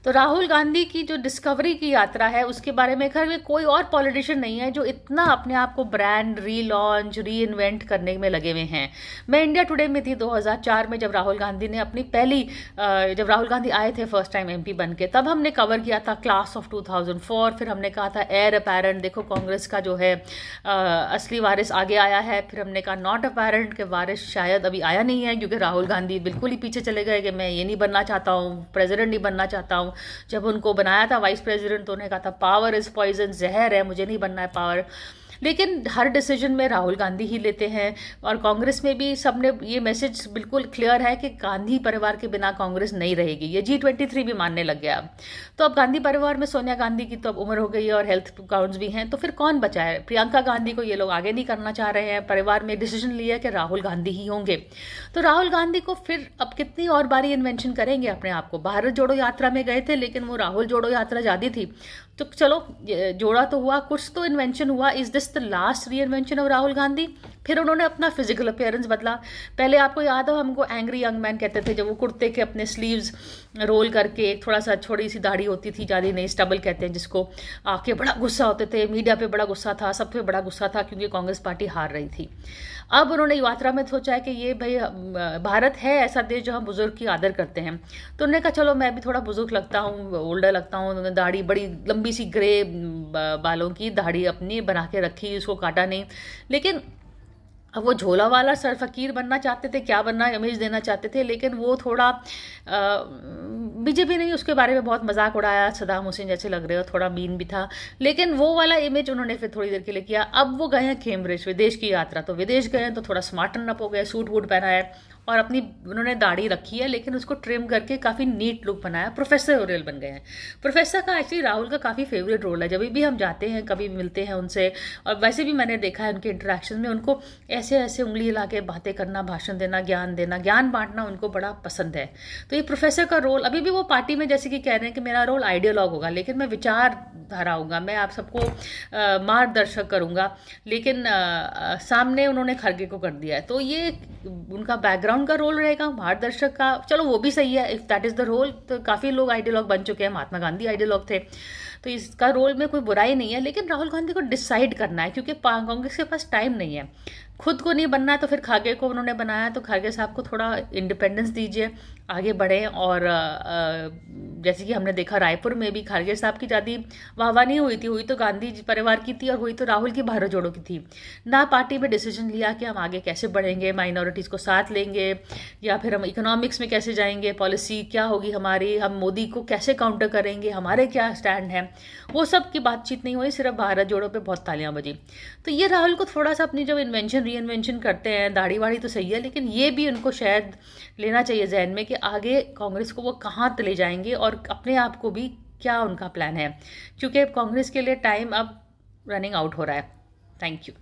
तो राहुल गांधी की जो डिस्कवरी की यात्रा है उसके बारे में खैर कोई और पॉलिटिशियन नहीं है जो इतना अपने आप को ब्रांड रीलॉन्च री इन्वेंट करने में लगे हुए हैं। मैं इंडिया टुडे में थी 2004 में, जब राहुल गांधी ने अपनी पहली जब राहुल गांधी आए थे फर्स्ट टाइम एमपी बन के, तब हमने कवर किया था क्लास ऑफ 2004। फिर हमने कहा था एयर अपेरेंट, देखो कांग्रेस का जो है असली वारिस आगे आया है। फिर हमने कहा नॉट अपेरेंट के वारिस शायद अभी आया नहीं है, क्योंकि राहुल गांधी बिल्कुल ही पीछे चले गए कि मैं ये नहीं बनना चाहता हूँ, प्रेसिडेंट नहीं बनना चाहता हूँ। जब उनको बनाया था वाइस प्रेसिडेंट तो उन्हें कहा था पावर इज पॉइजन, जहर है, मुझे नहीं बनना है पावर। लेकिन हर डिसीजन में राहुल गांधी ही लेते हैं, और कांग्रेस में भी सबने ये मैसेज बिल्कुल क्लियर है कि गांधी परिवार के बिना कांग्रेस नहीं रहेगी। ये G23 भी मानने लग गया। तो अब गांधी परिवार में सोनिया गांधी की तो अब उम्र हो गई है और हेल्थ काउंट्स भी हैं, तो फिर कौन बचा है? प्रियंका गांधी को ये लोग आगे नहीं करना चाह रहे हैं। परिवार में डिसीजन लिया कि राहुल गांधी ही होंगे। तो राहुल गांधी को फिर अब कितनी और बारी इन्वेंशन करेंगे अपने आप को? भारत जोड़ो यात्रा में गए थे, लेकिन वो राहुल जोड़ो यात्रा ज़्यादा थी, तो चलो जोड़ा तो हुआ, कुछ तो इन्वेंशन हुआ। इज दिस द लास्ट री इन्वेंशन ऑफ राहुल गांधी? फिर उन्होंने अपना फिजिकल अपीयरेंस बदला। पहले आपको याद हो, हमको एंग्री यंग मैन कहते थे, जब वो कुर्ते के अपने स्लीव्स रोल करके एक थोड़ा सा छोटी सी दाढ़ी होती थी, ज़्यादा नहीं, स्टबल कहते हैं जिसको, आके बड़ा गुस्सा होते थे, मीडिया पे बड़ा गुस्सा था, सब पे बड़ा गुस्सा था, क्योंकि कांग्रेस पार्टी हार रही थी। अब उन्होंने यात्रा में सोचा है कि ये भाई भारत है ऐसा देश जो हम बुजुर्ग की आदर करते हैं, तो उन्होंने कहा चलो मैं भी थोड़ा बुजुर्ग लगता हूँ, ओल्डर लगता हूँ। उन्होंने दाढ़ी बड़ी लंबी सी ग्रे बालों की दाढ़ी अपनी बना के रखी, उसको काटा नहीं। लेकिन अब वो झोला वाला सर फकीर बनना चाहते थे, क्या बनना, इमेज देना चाहते थे, लेकिन वो थोड़ा बीजेपी ने उसके बारे में बहुत मजाक उड़ाया, सदाम हुसैन जैसे लग रहे हो, थोड़ा मीन भी था, लेकिन वो वाला इमेज उन्होंने फिर थोड़ी देर के लिए किया। अब वो गए हैं कैम्ब्रिज विदेश की यात्रा, तो विदेश गए हैं तो थोड़ा स्मार्टन अप हो गए, सूट वूट पहना है और अपनी उन्होंने दाढ़ी रखी है, लेकिन उसको ट्रिम करके काफ़ी नीट लुक बनाया, प्रोफेसर ओरियल बन गए हैं। प्रोफेसर का एक्चुअली राहुल का काफ़ी फेवरेट रोल है, जब भी हम जाते हैं, कभी भी मिलते हैं उनसे, और वैसे भी मैंने देखा है उनके इंटरेक्शन में, उनको ऐसे ऐसे उंगली हिला के बातें करना, भाषण देना, ज्ञान बांटना उनको बड़ा पसंद है। तो ये प्रोफेसर का रोल, अभी भी वो पार्टी में जैसे कि कह रहे हैं कि मेरा रोल आइडियोलॉग होगा, लेकिन मैं विचारधारा होगा, मैं आप सबको मार्गदर्शक करूंगा, लेकिन सामने उन्होंने खड़गे को कर दिया है, तो ये उनका बैकग्राउंड का रोल रहेगा, मार्गदर्शक का। चलो वो भी सही है, if that is the role. तो काफी लोग आइडियोलॉग बन चुके हैं, महात्मा गांधी आइडियोलॉग थे, तो इसका रोल में कोई बुराई नहीं है। लेकिन राहुल गांधी को डिसाइड करना है, क्योंकि कांग्रेस के पास टाइम नहीं है, खुद को नहीं बनना है, तो फिर खागे को उन्होंने बनाया। तो खागे साहब को थोड़ा इंडिपेंडेंस दीजिए, आगे बढ़ें। और जैसे कि हमने देखा रायपुर में भी खारगे साहब की ज़्यादा वाहवाही नहीं हुई थी, हुई तो गांधी परिवार की थी, और हुई तो राहुल की भारत जोड़ो की थी ना। पार्टी में डिसीजन लिया कि हम आगे कैसे बढ़ेंगे, माइनॉरिटीज़ को साथ लेंगे, या फिर हम इकोनॉमिक्स में कैसे जाएंगे, पॉलिसी क्या होगी हमारी, हम मोदी को कैसे काउंटर करेंगे, हमारे क्या स्टैंड है, वो सब की बातचीत नहीं हुई, सिर्फ भारत जोड़ो पे बहुत तालियां बजी। तो ये राहुल को थोड़ा सा अपनी जब इन्वेंशन री इन्वेंशन करते हैं, दाढ़ी वाड़ी तो सही है, लेकिन ये भी उनको शायद लेना चाहिए जहन में कि आगे कांग्रेस को वो कहाँ ले जाएंगे, और अपने आप को भी क्या उनका प्लान है, क्योंकि कांग्रेस के लिए टाइम अब रनिंग आउट हो रहा है। Thank you.